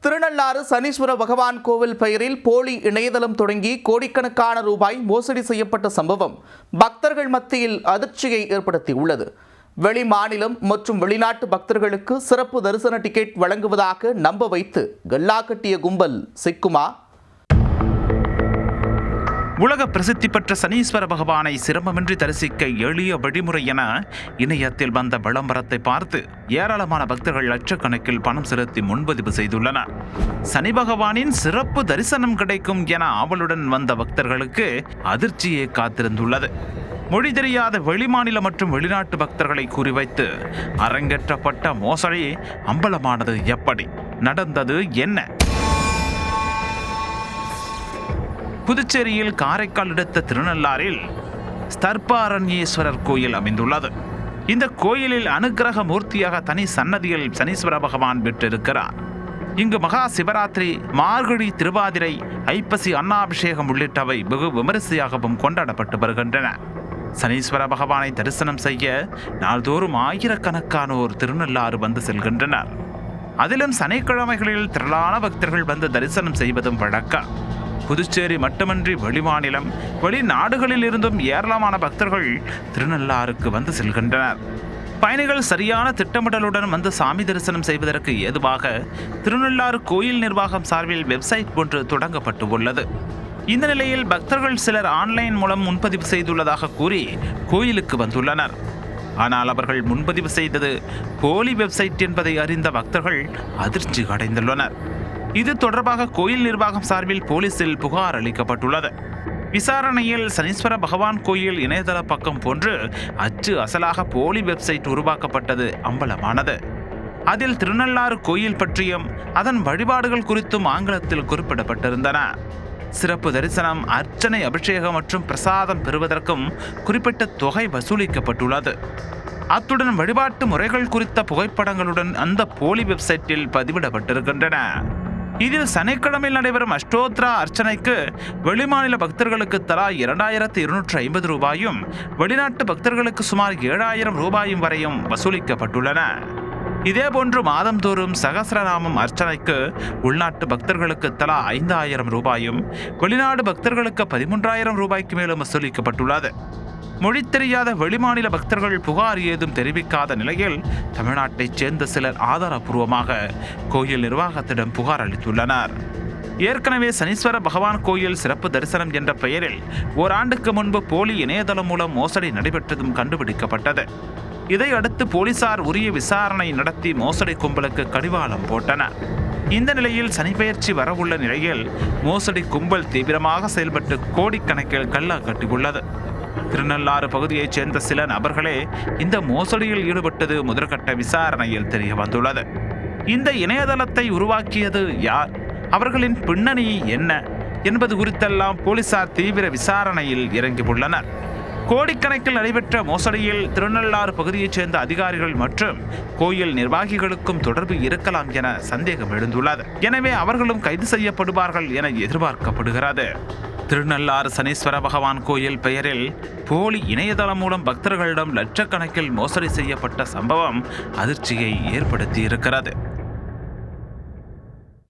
திருநள்ளாறு சனீஸ்வர பகவான் கோவில் பெயரில் போலி இணையதளம் தொடங்கி கோடிக்கணக்கான ரூபாய் மோசடி செய்யப்பட்ட சம்பவம் பக்தர்கள் மத்தியில் அதிர்ச்சியை ஏற்படுத்தியுள்ளது. வெளி மாநிலம் மற்றும் வெளிநாட்டு பக்தர்களுக்கு சிறப்பு தரிசன டிக்கெட் வழங்குவதாக நம்ப வைத்து கல்லா கட்டிய கும்பல் சிக்குமா? உலக பிரசித்தி பெற்ற சனீஸ்வர பகவானை சிரமமின்றி தரிசிக்க எளிய வழிமுறை என இணையத்தில் வந்த விளம்பரத்தை பார்த்து ஏராளமான பக்தர்கள் லட்சக்கணக்கில் பணம் செலுத்தி முன்பதிவு செய்துள்ளனர். சனி பகவானின் சிறப்பு தரிசனம் கிடைக்கும் என ஆவலுடன் வந்த பக்தர்களுக்கு அதிர்ச்சியே காத்திருந்துள்ளது. மொழி தெரியாத வெளிமாநில மற்றும் வெளிநாட்டு பக்தர்களை குறிவைத்து அரங்கேற்றப்பட்ட மோசடி அம்பலமானது எப்படி நடந்தது என்ன? புதுச்சேரியில் காரைக்கால் அடுத்த திருநள்ளாறில் ஸ்தர்பாரண்யேஸ்வரர் கோயில் அமைந்துள்ளது. இந்த கோயிலில் அனுக்கிரக மூர்த்தியாக தனி சன்னதியில் சனீஸ்வர பகவான் விட்டிருக்கிறார். இங்கு மகா சிவராத்திரி, மார்கழி திருவாதிரை, ஐப்பசி அன்னாபிஷேகம் உள்ளிட்டவை வெகு விமரிசையாகவும் கொண்டாடப்பட்டு வருகின்றன. சனீஸ்வர பகவானை தரிசனம் செய்ய நாள்தோறும் ஆயிரக்கணக்கானோர் திருநள்ளாறு வந்து செல்கின்றனர். அதிலும் சனிக்கிழமைகளில் திரளான பக்தர்கள் வந்து தரிசனம் செய்வதும் வழக்கம். புதுச்சேரி மட்டுமன்றி வெளிமாநிலம், வெளிநாடுகளில் இருந்தும் ஏராளமான பக்தர்கள் திருநள்ளாறுக்கு வந்து செல்கின்றனர். பயணிகள் சரியான திட்டமிடலுடன் வந்து சாமி தரிசனம் செய்வதற்கு ஏதுவாக திருநள்ளாறு கோயில் நிர்வாகம் சார்பில் வெப்சைட் ஒன்று தொடங்கப்பட்டு உள்ளது. இந்த நிலையில் பக்தர்கள் சிலர் ஆன்லைன் மூலம் முன்பதிவு செய்துள்ளதாக கூறி கோயிலுக்கு வந்துள்ளனர். ஆனால் அவர்கள் முன்பதிவு செய்தது போலி வெப்சைட் என்பதை அறிந்த பக்தர்கள் அதிர்ச்சி அடைந்துள்ளனர். இது தொடர்பாக கோயில் நிர்வாகம் சார்பில் போலீசில் புகார் அளிக்கப்பட்டுள்ளது. விசாரணையில் சனீஸ்வர பகவான் கோயில் இணையதள பக்கம் போன்று அச்சு அசலாக போலி வெப்சைட் உருவாக்கப்பட்டது அம்பலமானது. அதில் திருநள்ளாறு கோயில் பற்றியும் அதன் வழிபாடுகள் குறித்தும் ஆங்கிலத்தில் குறிப்பிடப்பட்டிருந்தன. சிறப்பு தரிசனம், அர்ச்சனை, அபிஷேகம் மற்றும் பிரசாதம் பெறுவதற்கும் குறிப்பிட்ட தொகை வசூலிக்கப்பட்டுள்ளது. அத்துடன் வழிபாட்டு முறைகள் குறித்த புகைப்படங்களுடன் அந்த போலி வெப்சைட்டில் பதிவிடப்பட்டிருக்கின்றன. இதில் சனிக்கிழமையில் நடைபெறும் அஷ்டோத்திரா அர்ச்சனைக்கு வெளிமாநில பக்தர்களுக்கு தலா 2250 ரூபாயும், வெளிநாட்டு பக்தர்களுக்கு சுமார் 7000 ரூபாயும் வரையும் வசூலிக்கப்பட்டுள்ளன. இதேபோன்று மாதந்தோறும் சகசிரநாமம் அர்ச்சனைக்கு உள்நாட்டு பக்தர்களுக்கு தலா 5000 ரூபாயும், வெளிநாடு பக்தர்களுக்கு 13000 ரூபாய்க்கு மேலும் வசூலிக்கப்பட்டுள்ளது. மொழி தெரியாத வெளிமாநில பக்தர்கள் புகார் ஏதும் தெரிவிக்காத நிலையில் தமிழ்நாட்டைச் சேர்ந்த சிலர் ஆதாரபூர்வமாக கோயில் நிர்வாகத்திடம் புகார் அளித்துள்ளனர். ஏற்கனவே சனீஸ்வர பகவான் கோயில் சிறப்பு தரிசனம் என்ற பெயரில் ஓராண்டுக்கு முன்பு போலி இணையதளம் மூலம் மோசடி நடைபெற்றதும் கண்டுபிடிக்கப்பட்டது. இதையடுத்து போலீசார் உரிய விசாரணை நடத்தி மோசடி கும்பலுக்கு கடிவாளம் போட்டனர். இந்த நிலையில் சனிப்பெயர்ச்சி வரவுள்ள நிலையில் மோசடி கும்பல் தீவிரமாக செயல்பட்டு கோடிக்கணக்கில் கல்லா கட்டியுள்ளது. திருநள்ளாறு பகுதியைச் சேர்ந்த சில நபர்களே இந்த மோசடியில் ஈடுபட்டது முதற்கட்ட விசாரணையில் தெரிய வந்துள்ளது. இந்த இணையதளத்தை உருவாக்கியது யார், அவர்களின் பின்னணி என்ன என்பது குறித்தெல்லாம் போலீசார் தீவிர விசாரணையில் இறங்கியுள்ளனர். கோடிக்கணக்கில் நடைபெற்ற மோசடியில் திருநள்ளாறு பகுதியைச் சேர்ந்த அதிகாரிகள் மற்றும் கோயில் நிர்வாகிகளுக்கும் தொடர்பு இருக்கலாம் என சந்தேகம் எழுந்துள்ளது. எனவே அவர்களும் கைது செய்யப்படுவார்கள் என எதிர்பார்க்கப்படுகிறது. திருநள்ளாறு சனீஸ்வர பகவான் கோயில் பெயரில் போலி இணையதளம் மூலம் பக்தர்களிடம் லட்சக்கணக்கில் மோசடி செய்யப்பட்ட சம்பவம் அதிர்ச்சியை ஏற்படுத்தி இருக்கிறது.